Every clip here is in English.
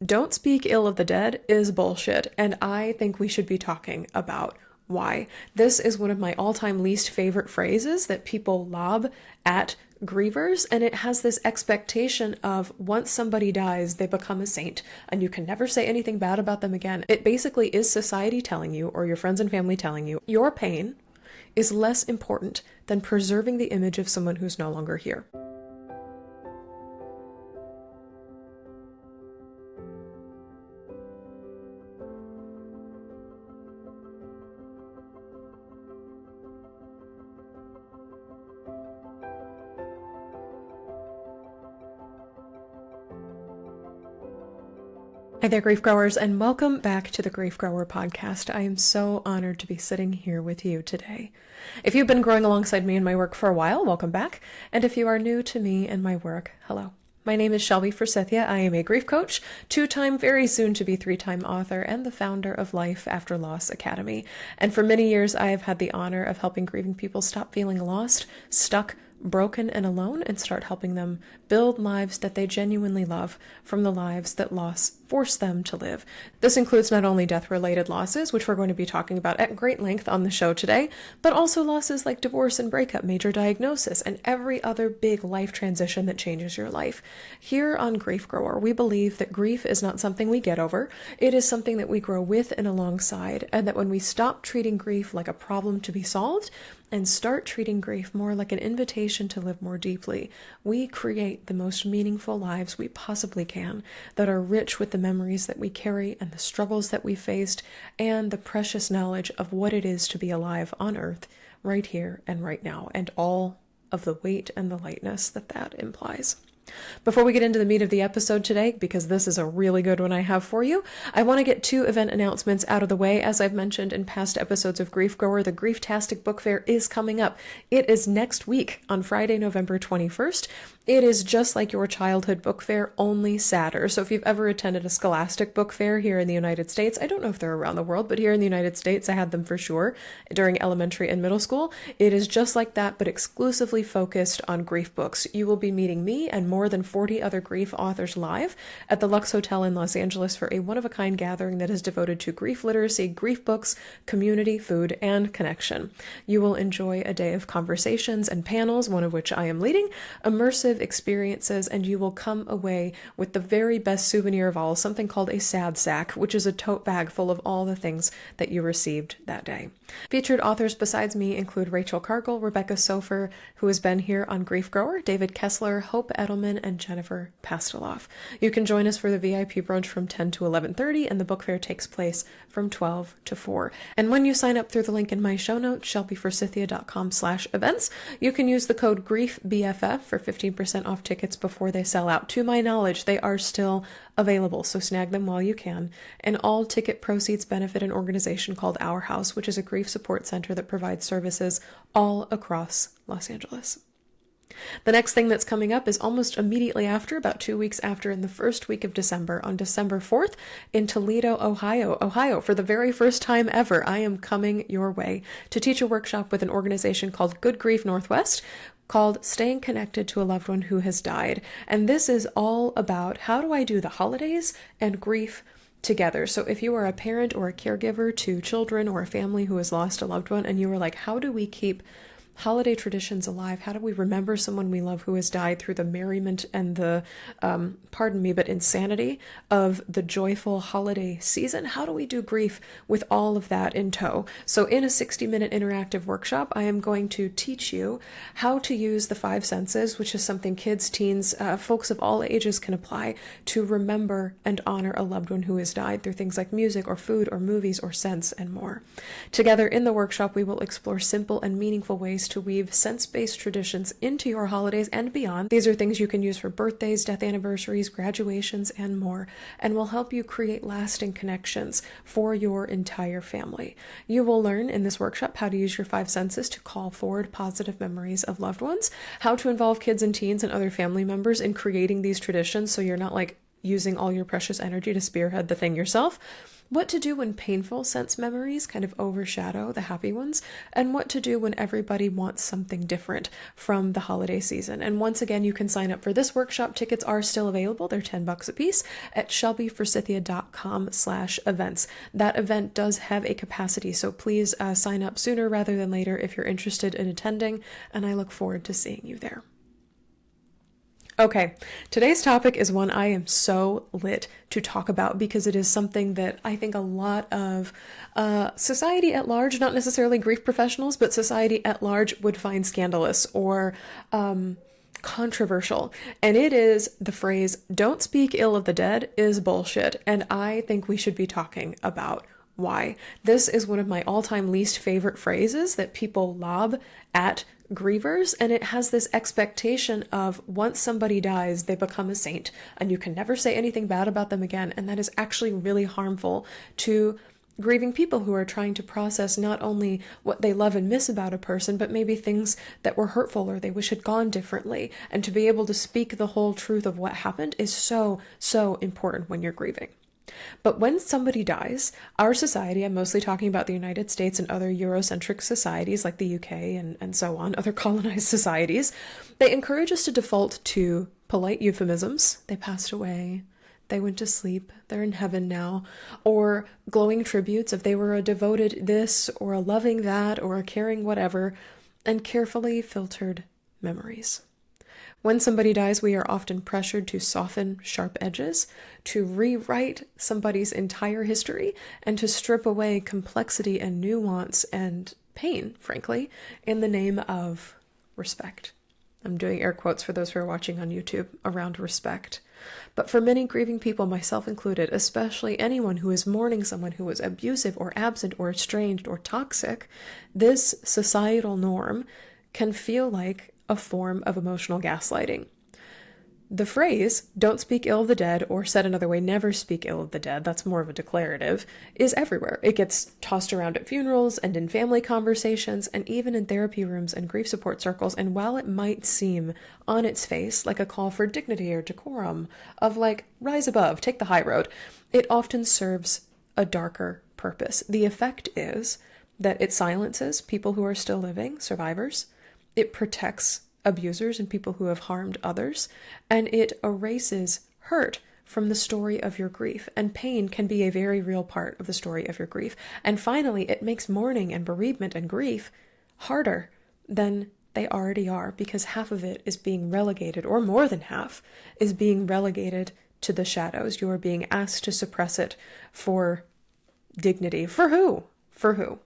Don't speak ill of the dead is bullshit, and I think we should be talking about why. This is one of my all-time least favorite phrases that people lob at grievers, and it has this expectation of once somebody dies, they become a saint, and you can never say anything bad about them again. It basically is society telling you, or your friends and family telling you, your pain is less important than preserving the image of someone who's no longer here. Hi there, grief growers, and welcome back to the Grief Grower podcast. I am so honored to be sitting here with you today. If you've been growing alongside me in my work for a while, welcome back. And if you are new to me and my work, hello. My name is Shelby Forsythia. I am a grief coach, two-time, very soon to be three-time author, and the founder of Life After Loss Academy. And for many years, I have had the honor of helping grieving people stop feeling lost, stuck, broken, and alone, and start helping them build lives that they genuinely love from the lives that loss forced them to live. This includes not only death-related losses, which we're going to be talking about at great length on the show today, but also losses like divorce and breakup, major diagnosis, and every other big life transition that changes your life. Here on Grief Grower, we believe that grief is not something we get over. It is something that we grow with and alongside, and that when we stop treating grief like a problem to be solved and start treating grief more like an invitation to live more deeply, we create the most meaningful lives we possibly can that are rich with the memories that we carry and the struggles that we faced and the precious knowledge of what it is to be alive on earth right here and right now, and all of the weight and the lightness that that implies. Before we get into the meat of the episode today, because this is a really good one I have for you, I want to get two event announcements out of the way. As I've mentioned in past episodes of Grief Grower, the Grieftastic Book Fair is coming up. It is next week on Friday, November 21st. It is just like your childhood book fair, only sadder. So if you've ever attended a Scholastic book fair here in the United States, I don't know if they're around the world, but here in the United States, I had them for sure during elementary and middle school. It is just like that, but exclusively focused on grief books. You will be meeting me and more than 40 other grief authors live at the Lux Hotel in Los Angeles for a one-of-a-kind gathering that is devoted to grief literacy, grief books, community, food, and connection. You will enjoy a day of conversations and panels, one of which I am leading, immersive experiences, and you will come away with the very best souvenir of all, something called a sad sack, which is a tote bag full of all the things that you received that day. Featured authors besides me include Rachel Cargill, Rebecca Sofer, who has been here on Grief Grower, David Kessler, Hope Edelman, and Jennifer Pasteloff. You can join us for the VIP brunch from 10 to 11:30, and the book fair takes place from 12 to 4. And when you sign up through the link in my show notes, shelbyforsythia.com/events, you can use the code GRIEFBFF for 15% off tickets before they sell out. To my knowledge, they are still available, so snag them while you can. And all ticket proceeds benefit an organization called Our House, which is a grief support center that provides services all across Los Angeles. The next thing that's coming up is almost immediately after, about 2 weeks after, in the first week of December, on December 4th in Toledo, Ohio. For the very first time ever, I am coming your way to teach a workshop with an organization called Good Grief Northwest, called Staying Connected to a Loved One Who Has Died. And this is all about how do I do the holidays and grief together. So if you are a parent or a caregiver to children or a family who has lost a loved one, and you are like, how do we keep holiday traditions alive? How do we remember someone we love who has died through the merriment and the, insanity of the joyful holiday season? How do we do grief with all of that in tow? So in a 60-minute interactive workshop, I am going to teach you how to use the five senses, which is something kids, teens, folks of all ages can apply to remember and honor a loved one who has died through things like music or food or movies or scents and more. Together in the workshop, we will explore simple and meaningful ways to weave sense-based traditions into your holidays and beyond. These are things you can use for birthdays, death anniversaries, graduations, and more, and will help you create lasting connections for your entire family. You will learn in this workshop how to use your five senses to call forward positive memories of loved ones, how to involve kids and teens and other family members in creating these traditions so you're not like using all your precious energy to spearhead the thing yourself, what to do when painful sense memories kind of overshadow the happy ones, and what to do when everybody wants something different from the holiday season. And once again, you can sign up for this workshop. Tickets are still available. They're $10 a piece at shelbyforsythia.com/events. That event does have a capacity, so please sign up sooner rather than later if you're interested in attending, and I look forward to seeing you there. Okay, today's topic is one I am so lit to talk about because it is something that I think a lot of society at large, not necessarily grief professionals, but society at large would find scandalous or controversial. And it is the phrase, "Don't speak ill of the dead" is bullshit. And I think we should be talking about why. This is one of my all-time least favorite phrases that people lob at grievers, and it has this expectation of once somebody dies, they become a saint, and you can never say anything bad about them again, and that is actually really harmful to grieving people who are trying to process not only what they love and miss about a person, but maybe things that were hurtful or they wish had gone differently, and to be able to speak the whole truth of what happened is so, so important when you're grieving. But when somebody dies, our society, I'm mostly talking about the United States and other Eurocentric societies like the UK and so on, other colonized societies, they encourage us to default to polite euphemisms. They passed away, they went to sleep, they're in heaven now, or glowing tributes if they were a devoted this or a loving that or a caring whatever, and carefully filtered memories. When somebody dies, we are often pressured to soften sharp edges, to rewrite somebody's entire history, and to strip away complexity and nuance and pain, frankly, in the name of respect. I'm doing air quotes for those who are watching on YouTube around respect. But for many grieving people, myself included, especially anyone who is mourning someone who was abusive or absent or estranged or toxic, this societal norm can feel like a form of emotional gaslighting. The phrase, "don't speak ill of the dead," or said another way, "never speak ill of the dead," that's more of a declarative, is everywhere. It gets tossed around at funerals and in family conversations and even in therapy rooms and grief support circles. And while it might seem on its face like a call for dignity or decorum, of like, rise above, take the high road, it often serves a darker purpose. The effect is that it silences people who are still living, survivors. It protects abusers and people who have harmed others, and it erases hurt from the story of your grief. And pain can be a very real part of the story of your grief. And finally, it makes mourning and bereavement and grief harder than they already are, because half of it is being relegated, or more than half is being relegated to the shadows. You are being asked to suppress it for dignity. For who? For who?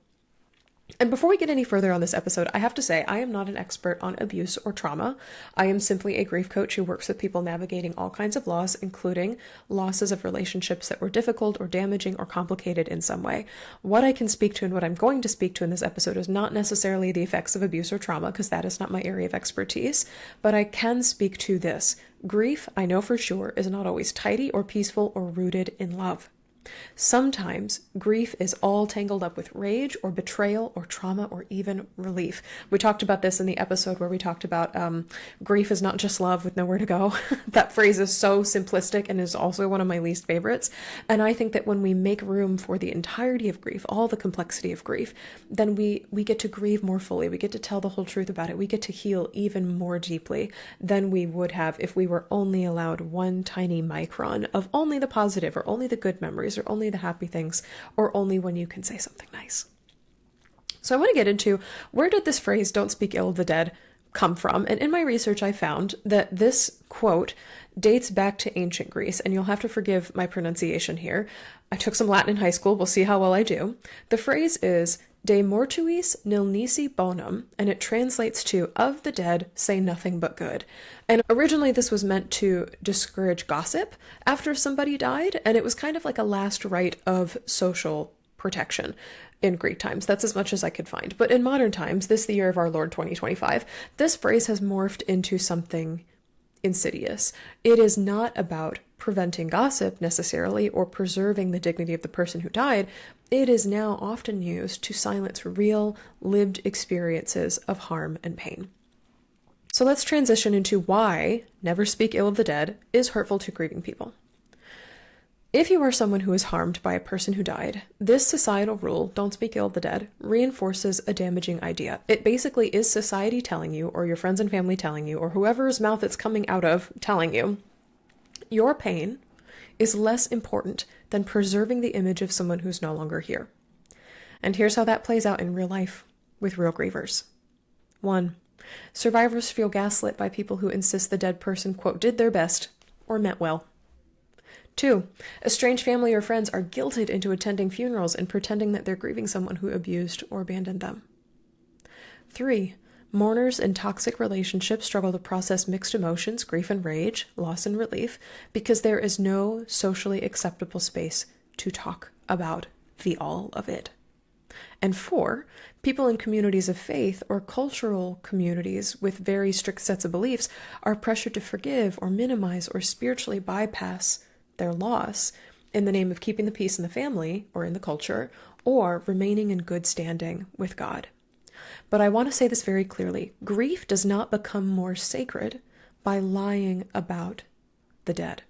And before we get any further on this episode, I have to say I am not an expert on abuse or trauma. I am simply a grief coach who works with people navigating all kinds of loss, including losses of relationships that were difficult or damaging or complicated in some way. What I can speak to and what I'm going to speak to in this episode is not necessarily the effects of abuse or trauma, because that is not my area of expertise, but I can speak to this. Grief, I know for sure, is not always tidy or peaceful or rooted in love. Sometimes grief is all tangled up with rage or betrayal or trauma or even relief. We talked about this in the episode where we talked about grief is not just love with nowhere to go. That phrase is so simplistic and is also one of my least favorites. And I think that when we make room for the entirety of grief, all the complexity of grief, then we get to grieve more fully. We get to tell the whole truth about it. We get to heal even more deeply than we would have if we were only allowed one tiny micron of only the positive or only the good memories or only the happy things, or only when you can say something nice. So I want to get into, where did this phrase, "don't speak ill of the dead," come from? And in my research, I found that this quote dates back to ancient Greece, and you'll have to forgive my pronunciation here. I took some Latin in high school. We'll see how well I do. The phrase is "de mortuis nil nisi bonum," and it translates to "of the dead, say nothing but good." And originally this was meant to discourage gossip after somebody died, and it was kind of like a last rite of social protection in Greek times. That's as much as I could find. But in modern times, this the year of our Lord 2025, this phrase has morphed into something insidious. It is not about preventing gossip necessarily or preserving the dignity of the person who died. It is now often used to silence real lived experiences of harm and pain. So let's transition into why "never speak ill of the dead" is hurtful to grieving people. If you are someone who is harmed by a person who died, this societal rule, don't speak ill of the dead, reinforces a damaging idea. It basically is society telling you, or your friends and family telling you, or whoever's mouth it's coming out of telling you, your pain is less important than preserving the image of someone who's no longer here. And here's how that plays out in real life with real grievers. 1. Survivors feel gaslit by people who insist the dead person, quote, did their best or meant well. 2. Estranged family or friends are guilted into attending funerals and pretending that they're grieving someone who abused or abandoned them. 3. Mourners in toxic relationships struggle to process mixed emotions, grief and rage, loss and relief, because there is no socially acceptable space to talk about the all of it. And 4, people in communities of faith or cultural communities with very strict sets of beliefs are pressured to forgive or minimize or spiritually bypass their loss in the name of keeping the peace in the family or in the culture, or remaining in good standing with God. But I want to say this very clearly. Grief does not become more sacred by lying about the dead.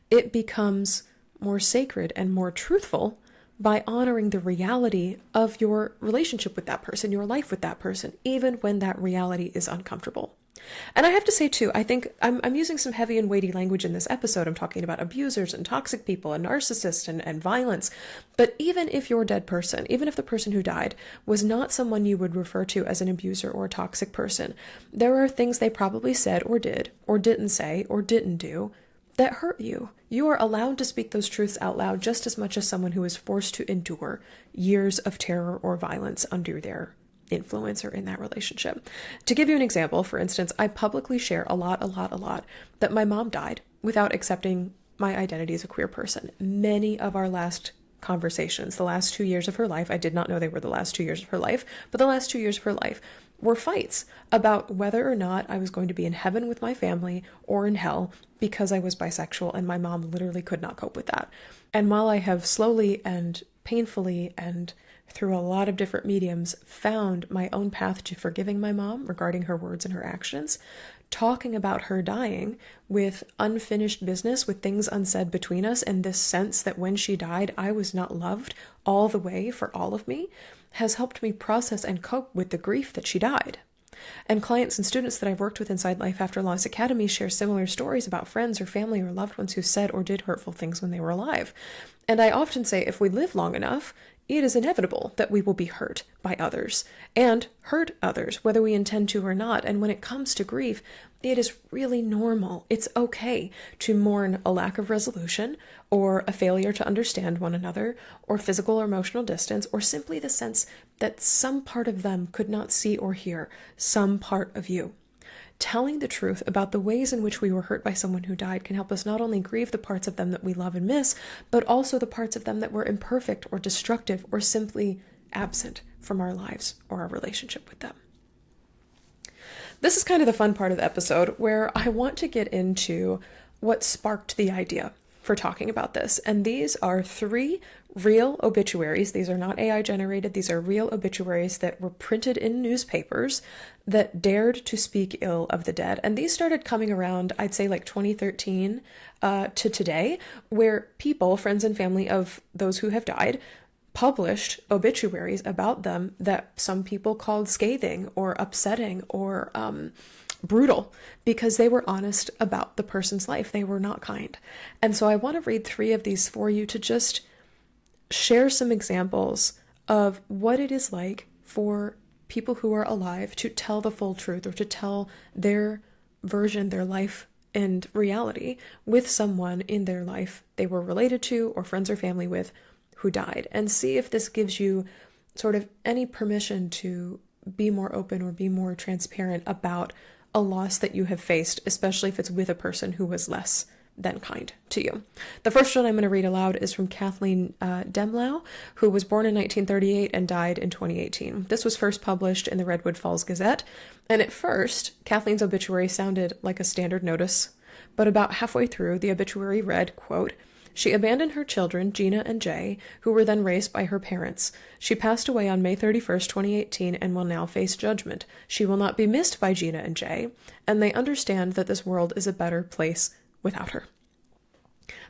It becomes more sacred and more truthful by honoring the reality of your relationship with that person, your life with that person, even when that reality is uncomfortable. And I have to say, too, I think I'm using some heavy and weighty language in this episode. I'm talking about abusers and toxic people and narcissists and violence. But even if your dead person, even if the person who died was not someone you would refer to as an abuser or a toxic person, there are things they probably said or did or didn't say or didn't do that hurt you. You are allowed to speak those truths out loud just as much as someone who is forced to endure years of terror or violence under their influence or in that relationship. To give you an example, for instance, I publicly share a lot that my mom died without accepting my identity as a queer person. Many of our last conversations, the last 2 years of her life, I did not know they were the last 2 years of her life, but the last 2 years of her life were fights about whether or not I was going to be in heaven with my family or in hell because I was bisexual, and my mom literally could not cope with that. And while I have slowly and painfully and through a lot of different mediums found my own path to forgiving my mom regarding her words and her actions, talking about her dying with unfinished business, with things unsaid between us, and this sense that when she died, I was not loved all the way for all of me, has helped me process and cope with the grief that she died. And clients and students that I've worked with inside Life After Loss Academy share similar stories about friends or family or loved ones who said or did hurtful things when they were alive. And I often say, if we live long enough, it is inevitable that we will be hurt by others and hurt others, whether we intend to or not. And when it comes to grief, it is really normal. It's okay to mourn a lack of resolution or a failure to understand one another or physical or emotional distance, or simply the sense that some part of them could not see or hear some part of you. Telling the truth about the ways in which we were hurt by someone who died can help us not only grieve the parts of them that we love and miss, but also the parts of them that were imperfect or destructive or simply absent from our lives or our relationship with them. This is kind of the fun part of the episode where I want to get into what sparked the idea for talking about this. And these are 3 real obituaries. These are not AI generated. These are real obituaries that were printed in newspapers that dared to speak ill of the dead. And these started coming around, I'd say like 2013 to today, where people, friends and family of those who have died, published obituaries about them that some people called scathing or upsetting or brutal, because they were honest about the person's life. They were not kind. And so I want to read 3 of these for you to just share some examples of what it is like for people who are alive to tell the full truth or to tell their version, their life and reality with someone in their life they were related to or friends or family with who died, and see if this gives you sort of any permission to be more open or be more transparent about a loss that you have faced, especially if it's with a person who was less than kind to you. The first one I'm going to read aloud is from Kathleen Demlau, who was born in 1938 and died in 2018. This was first published in the Redwood Falls Gazette, and at first, Kathleen's obituary sounded like a standard notice, but about halfway through, the obituary read, quote, "She abandoned her children, Gina and Jay, who were then raised by her parents. She passed away on May 31st, 2018, and will now face judgment. She will not be missed by Gina and Jay, and they understand that this world is a better place without her."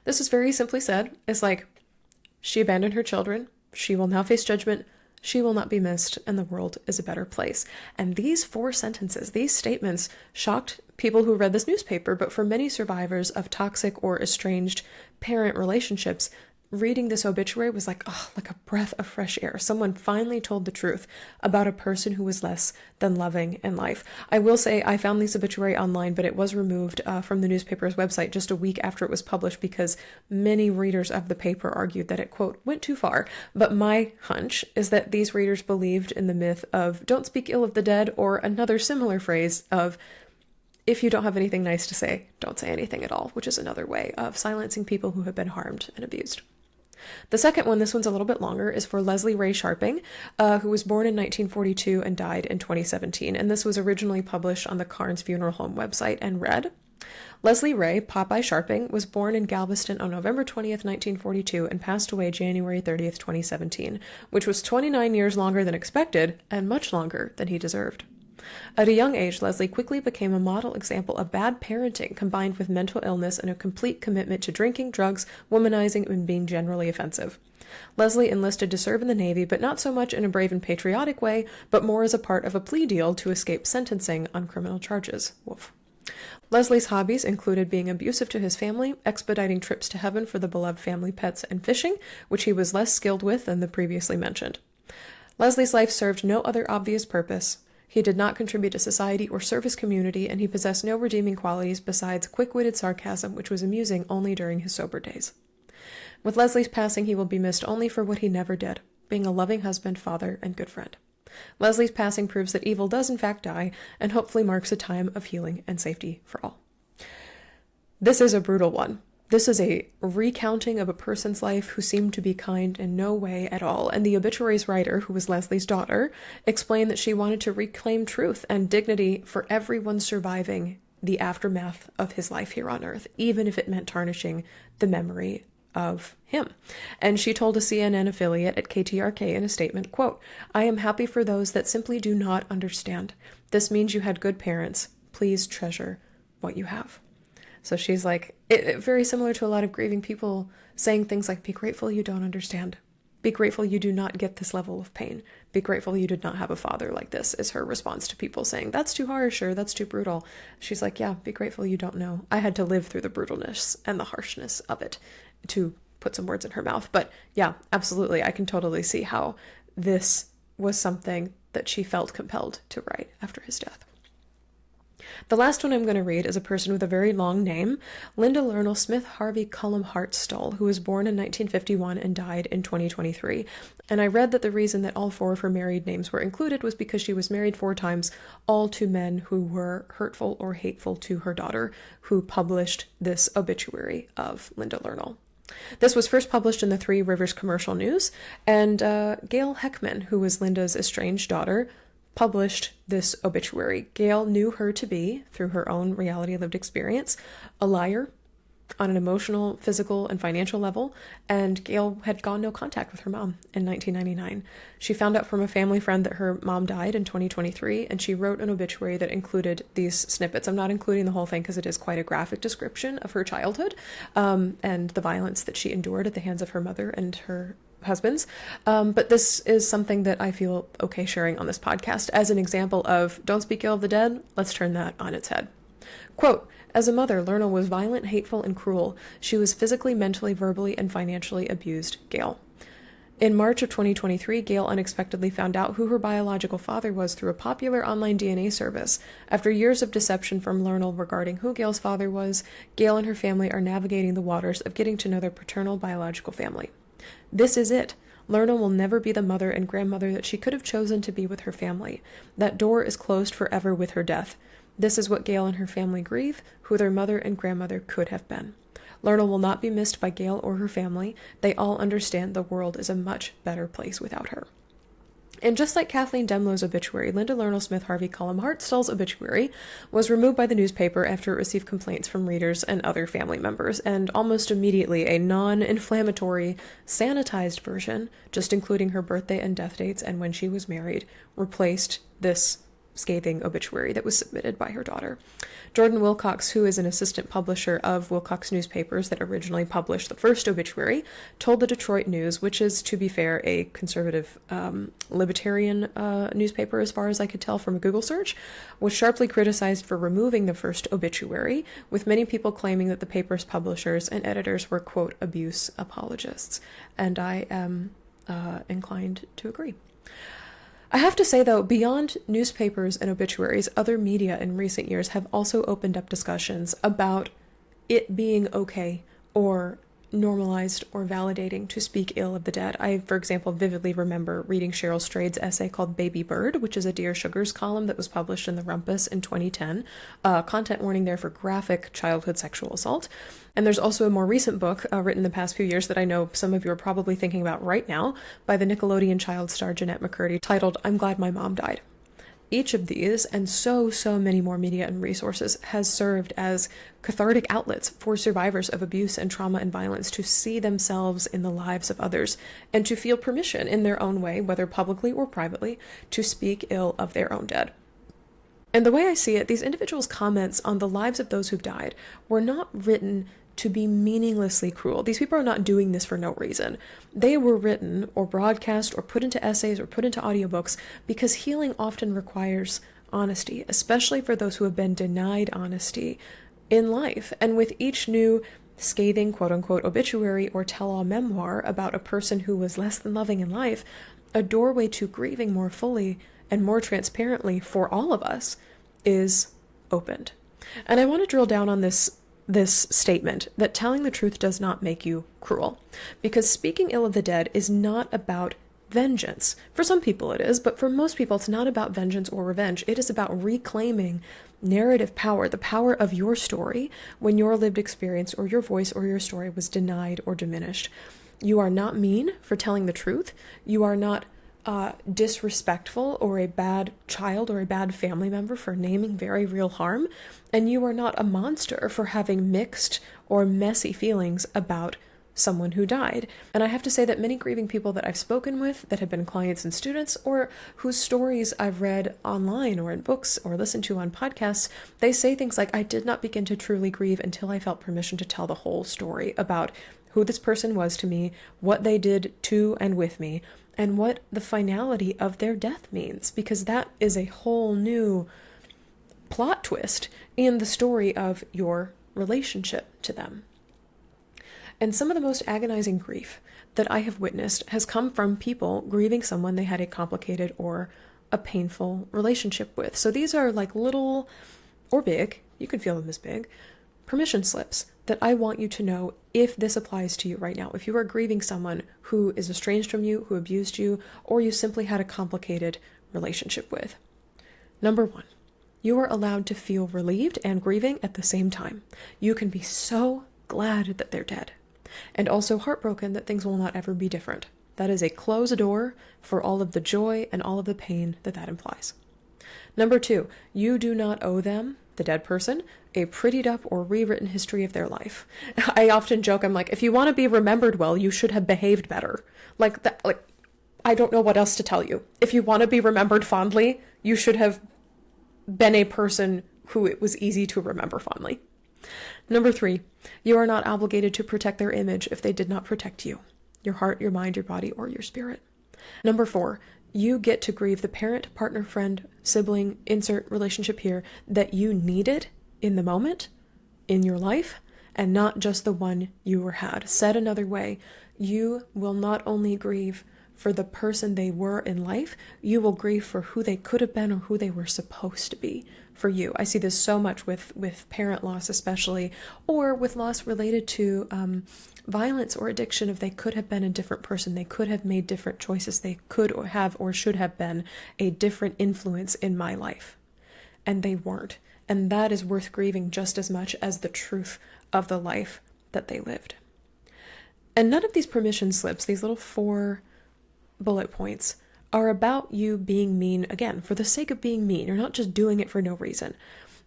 This is very simply said. It's like, she abandoned her children. She will now face judgment. She will not be missed, and the world is a better place. And these 4 sentences, these statements, shocked people who read this newspaper, but for many survivors of toxic or estranged parent relationships, reading this obituary was like, oh, like a breath of fresh air. Someone finally told the truth about a person who was less than loving in life. I will say I found this obituary online, but it was removed from the newspaper's website just a week after it was published because many readers of the paper argued that it, quote, went too far. But my hunch is that these readers believed in the myth of don't speak ill of the dead, or another similar phrase of if you don't have anything nice to say, don't say anything at all, which is another way of silencing people who have been harmed and abused. The second one, this one's a little bit longer, is for Leslie Ray Sharping, who was born in 1942 and died in 2017. And this was originally published on the Carnes Funeral Home website and read, Leslie Ray Popeye Sharping was born in Galveston on November 20th, 1942, and passed away January 30th, 2017, which was 29 years longer than expected and much longer than he deserved. At a young age, Leslie quickly became a model example of bad parenting combined with mental illness and a complete commitment to drinking, drugs, womanizing, and being generally offensive. Leslie enlisted to serve in the Navy, but not so much in a brave and patriotic way, but more as a part of a plea deal to escape sentencing on criminal charges. Woof. Leslie's hobbies included being abusive to his family, expediting trips to heaven for the beloved family pets, and fishing, which he was less skilled with than the previously mentioned. Leslie's life served no other obvious purpose. He did not contribute to society or serve his community, and he possessed no redeeming qualities besides quick-witted sarcasm, which was amusing only during his sober days. With Leslie's passing, he will be missed only for what he never did, being a loving husband, father, and good friend. Leslie's passing proves that evil does in fact die, and hopefully marks a time of healing and safety for all. This is a brutal one. This is a recounting of a person's life who seemed to be kind in no way at all, and the obituary's writer, who was Leslie's daughter, explained that she wanted to reclaim truth and dignity for everyone surviving the aftermath of his life here on Earth, even if it meant tarnishing the memory of him. And she told a CNN affiliate at KTRK in a statement, quote, "I am happy for those that simply do not understand. This means you had good parents. Please treasure what you have." So she's like, very similar to a lot of grieving people saying things like, be grateful you don't understand. Be grateful you do not get this level of pain. Be grateful you did not have a father like this, is her response to people saying, that's too harsh or that's too brutal. She's like, yeah, be grateful you don't know. I had to live through the brutalness and the harshness of it, to put some words in her mouth. But yeah, absolutely. I can totally see how this was something that she felt compelled to write after his death. The last one I'm going to read is a person with a very long name, Linda Lernell Smith Harvey Cullum Hartstall, who was born in 1951 and died in 2023. And I read that the reason that all 4 of her married names were included was because she was married 4 times, all to men who were hurtful or hateful to her daughter, who published this obituary of Linda Lernell. This was first published in the Three Rivers Commercial News, and Gail Heckman, who was Linda's estranged daughter, published this obituary. Gail knew her to be, through her own reality lived experience, a liar on an emotional, physical, and financial level, and Gail had gone no contact with her mom in 1999. She found out from a family friend that her mom died in 2023, and she wrote an obituary that included these snippets. I'm not including the whole thing because it is quite a graphic description of her childhood and the violence that she endured at the hands of her mother and her husbands. But this is something that I feel okay sharing on this podcast as an example of don't speak ill of the dead. Let's turn that on its head. Quote, "As a mother, Lernell was violent, hateful, and cruel. She was physically, mentally, verbally, and financially abused Gail. In March of 2023, Gail unexpectedly found out who her biological father was through a popular online DNA service. After years of deception from Lernell regarding who Gail's father was, Gail and her family are navigating the waters of getting to know their paternal biological family. This is it. Lernell will never be the mother and grandmother that she could have chosen to be with her family. That door is closed forever with her death. This is what Gail and her family grieve, who their mother and grandmother could have been. Lernell will not be missed by Gail or her family. They all understand the world is a much better place without her." And just like Kathleen Demlow's obituary, Linda Lernell Smith Harvey Cullum Hartstall's obituary was removed by the newspaper after it received complaints from readers and other family members, and almost immediately a non-inflammatory, sanitized version, just including her birthday and death dates and when she was married, replaced this scathing obituary that was submitted by her daughter. Jordan Wilcox, who is an assistant publisher of Wilcox Newspapers that originally published the first obituary, told the Detroit News, which is, to be fair, a conservative libertarian newspaper as far as I could tell from a Google search, was sharply criticized for removing the first obituary, with many people claiming that the paper's publishers and editors were, quote, abuse apologists. And I am inclined to agree. I have to say, though, beyond newspapers and obituaries, other media in recent years have also opened up discussions about it being okay or normalized or validating to speak ill of the dead. I, for example, vividly remember reading Cheryl Strayed's essay called Baby Bird, which is a Dear Sugars column that was published in the Rumpus in 2010. Content warning there for graphic childhood sexual assault. And there's also a more recent book written in the past few years that I know some of you are probably thinking about right now by the Nickelodeon child star Jeanette McCurdy, titled I'm Glad My Mom Died. Each of these, and so many more media and resources, has served as cathartic outlets for survivors of abuse and trauma and violence to see themselves in the lives of others and to feel permission in their own way, whether publicly or privately, to speak ill of their own dead. And the way I see it, these individuals' comments on the lives of those who've died were not written to be meaninglessly cruel. These people are not doing this for no reason. They were written or broadcast or put into essays or put into audiobooks because healing often requires honesty, especially for those who have been denied honesty in life. And with each new scathing, quote-unquote, obituary or tell-all memoir about a person who was less than loving in life, a doorway to grieving more fully and more transparently for all of us is opened. And I want to drill down on this statement that telling the truth does not make you cruel, because speaking ill of the dead is not about vengeance. For some people it is, but for most people it's not about vengeance or revenge. It is about reclaiming narrative power, the power of your story when your lived experience or your voice or your story was denied or diminished. You are not mean for telling the truth. You are not disrespectful or a bad child or a bad family member for naming very real harm, and you are not a monster for having mixed or messy feelings about someone who died. And I have to say that many grieving people that I've spoken with that have been clients and students, or whose stories I've read online or in books or listened to on podcasts, they say things like, I did not begin to truly grieve until I felt permission to tell the whole story about who this person was to me, what they did to and with me, and what the finality of their death means, because that is a whole new plot twist in the story of your relationship to them. And some of the most agonizing grief that I have witnessed has come from people grieving someone they had a complicated or a painful relationship with. So these are like little, or big, you can feel them as big, permission slips that I want you to know if this applies to you right now. If you are grieving someone who is estranged from you, who abused you, or you simply had a complicated relationship with. Number 1, you are allowed to feel relieved and grieving at the same time. You can be so glad that they're dead, and also heartbroken that things will not ever be different. That is a closed door for all of the joy and all of the pain that that implies. Number 2, you do not owe them, the dead person, a prettied up or rewritten history of their life. I often joke, I'm like, if you want to be remembered well, you should have behaved better. Like that, I don't know what else to tell you. If you want to be remembered fondly, you should have been a person who it was easy to remember fondly. Number 3, you are not obligated to protect their image if they did not protect you, your heart, your mind, your body, or your spirit. Number 4, you get to grieve the parent, partner, friend, sibling, insert relationship here that you needed in the moment, in your life, and not just the one you were had. Said another way, you will not only grieve for the person they were in life, you will grieve for who they could have been or who they were supposed to be for you. I see this so much with parent loss especially, or with loss related to violence or addiction. If they could have been a different person, they could have made different choices, they could or have or should have been a different influence in my life. And they weren't. And that is worth grieving just as much as the truth of the life that they lived. And none of these permission slips, these little 4 bullet points, are about you being mean, again, for the sake of being mean. You're not just doing it for no reason.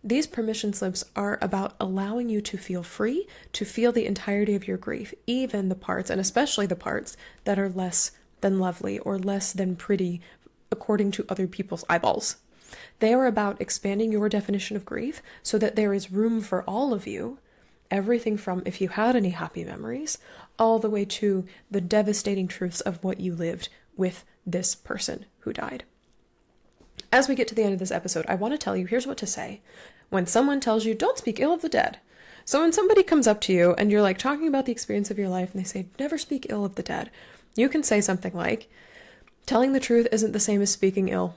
These permission slips are about allowing you to feel free, to feel the entirety of your grief, even the parts, and especially the parts that are less than lovely or less than pretty according to other people's eyeballs. They are about expanding your definition of grief so that there is room for all of you, everything from if you had any happy memories, all the way to the devastating truths of what you lived with this person who died. As we get to the end of this episode, I want to tell you, here's what to say. When someone tells you, don't speak ill of the dead. So when somebody comes up to you and you're like talking about the experience of your life and they say, never speak ill of the dead, you can say something like, telling the truth isn't the same as speaking ill.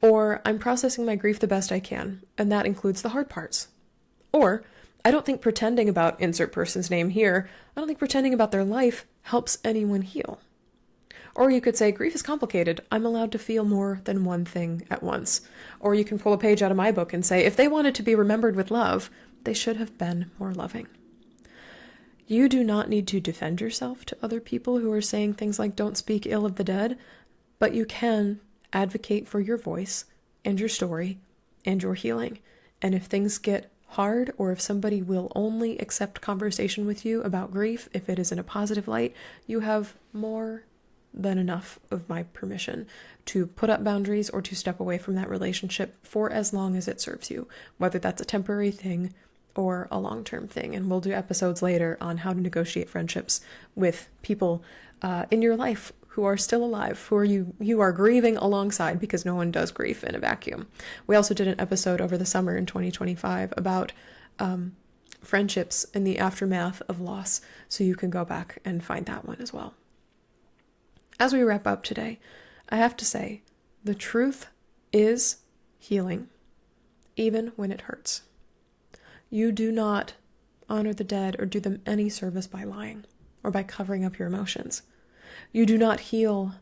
Or, I'm processing my grief the best I can, and that includes the hard parts. Or, I don't think pretending about insert person's name here, I don't think pretending about their life helps anyone heal. Or you could say, grief is complicated. I'm allowed to feel more than one thing at once. Or you can pull a page out of my book and say, if they wanted to be remembered with love, they should have been more loving. You do not need to defend yourself to other people who are saying things like, don't speak ill of the dead, but you can advocate for your voice and your story and your healing. And if things get hard, or if somebody will only accept conversation with you about grief, if it is in a positive light, you have more than enough of my permission to put up boundaries or to step away from that relationship for as long as it serves you, whether that's a temporary thing or a long-term thing. And we'll do episodes later on how to negotiate friendships with people in your life who are still alive, who you are grieving alongside, because no one does grief in a vacuum. We also did an episode over the summer in 2025 about friendships in the aftermath of loss, so you can go back and find that one as well. As we wrap up today, I have to say, the truth is healing, even when it hurts. You do not honor the dead or do them any service by lying or by covering up your emotions. You do not heal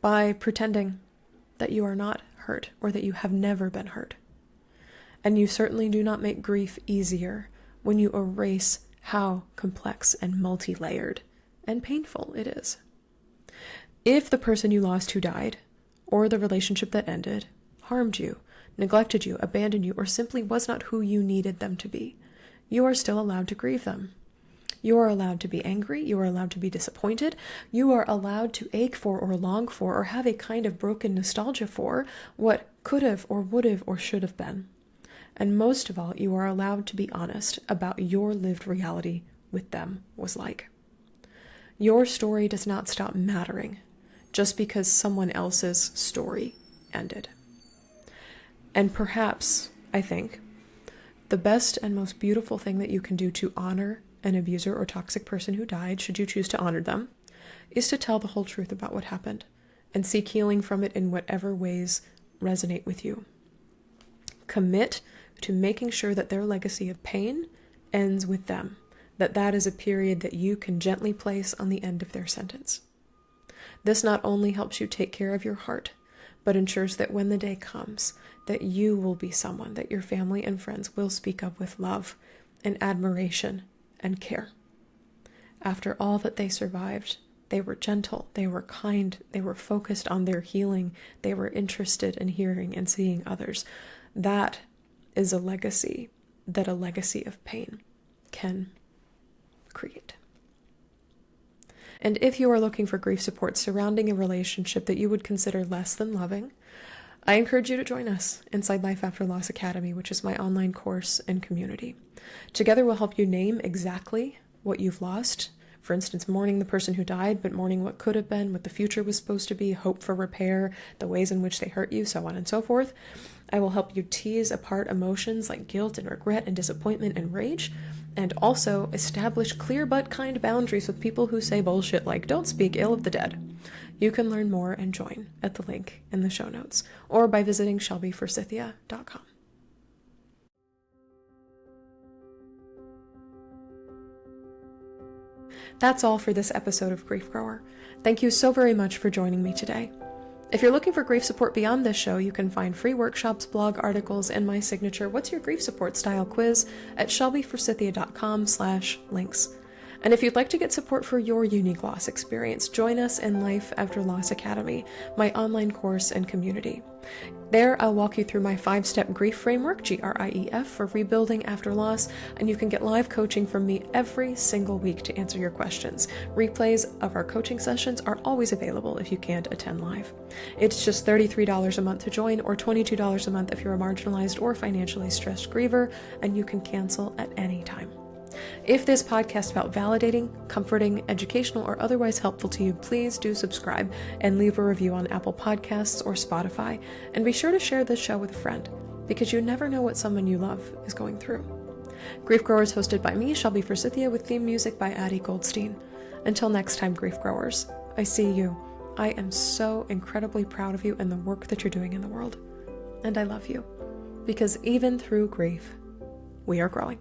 by pretending that you are not hurt or that you have never been hurt. And you certainly do not make grief easier when you erase how complex and multi-layered and painful it is. If the person you lost who died, or the relationship that ended, harmed you, neglected you, abandoned you, or simply was not who you needed them to be, you are still allowed to grieve them. You are allowed to be angry, you are allowed to be disappointed, you are allowed to ache for or long for or have a kind of broken nostalgia for what could have or would have or should have been. And most of all, you are allowed to be honest about your lived reality with them was like. Your story does not stop mattering just because someone else's story ended. And perhaps, I think, the best and most beautiful thing that you can do to honor an abuser or toxic person who died, should you choose to honor them, is to tell the whole truth about what happened and seek healing from it in whatever ways resonate with you. Commit to making sure that their legacy of pain ends with them, that is a period that you can gently place on the end of their sentence. This not only helps you take care of your heart, but ensures that when the day comes, that you will be someone that your family and friends will speak of with love and admiration and care. After all that they survived, they were gentle, they were kind, they were focused on their healing, they were interested in hearing and seeing others. That is a legacy that a legacy of pain can create. And if you are looking for grief support surrounding a relationship that you would consider less than loving, I encourage you to join us inside Life After Loss Academy, which is my online course and community. Together we'll help you name exactly what you've lost. For instance, mourning the person who died, but mourning what could have been, what the future was supposed to be, hope for repair, the ways in which they hurt you, so on and so forth. I will help you tease apart emotions like guilt and regret and disappointment and rage, and also establish clear but kind boundaries with people who say bullshit like, don't speak ill of the dead. You can learn more and join at the link in the show notes, or by visiting shelbyforsythia.com. That's all for this episode of Grief Grower. Thank you so very much for joining me today. If you're looking for grief support beyond this show, you can find free workshops, blog articles, and my signature What's Your Grief Support Style quiz at shelbyforsythia.com/links. And if you'd like to get support for your unique loss experience, join us in Life After Loss Academy, my online course and community. There, I'll walk you through my 5-step grief framework, GRIEF, for rebuilding after loss, and you can get live coaching from me every single week to answer your questions. Replays of our coaching sessions are always available if you can't attend live. It's just $33 a month to join, or $22 a month if you're a marginalized or financially stressed griever, and you can cancel at any time. If this podcast felt validating, comforting, educational, or otherwise helpful to you, please do subscribe and leave a review on Apple Podcasts or Spotify. And be sure to share this show with a friend, because you never know what someone you love is going through. Grief Growers, hosted by me, Shelby Forsythia, with theme music by Addie Goldstein. Until next time, Grief Growers, I see you. I am so incredibly proud of you and the work that you're doing in the world. And I love you, because even through grief, we are growing.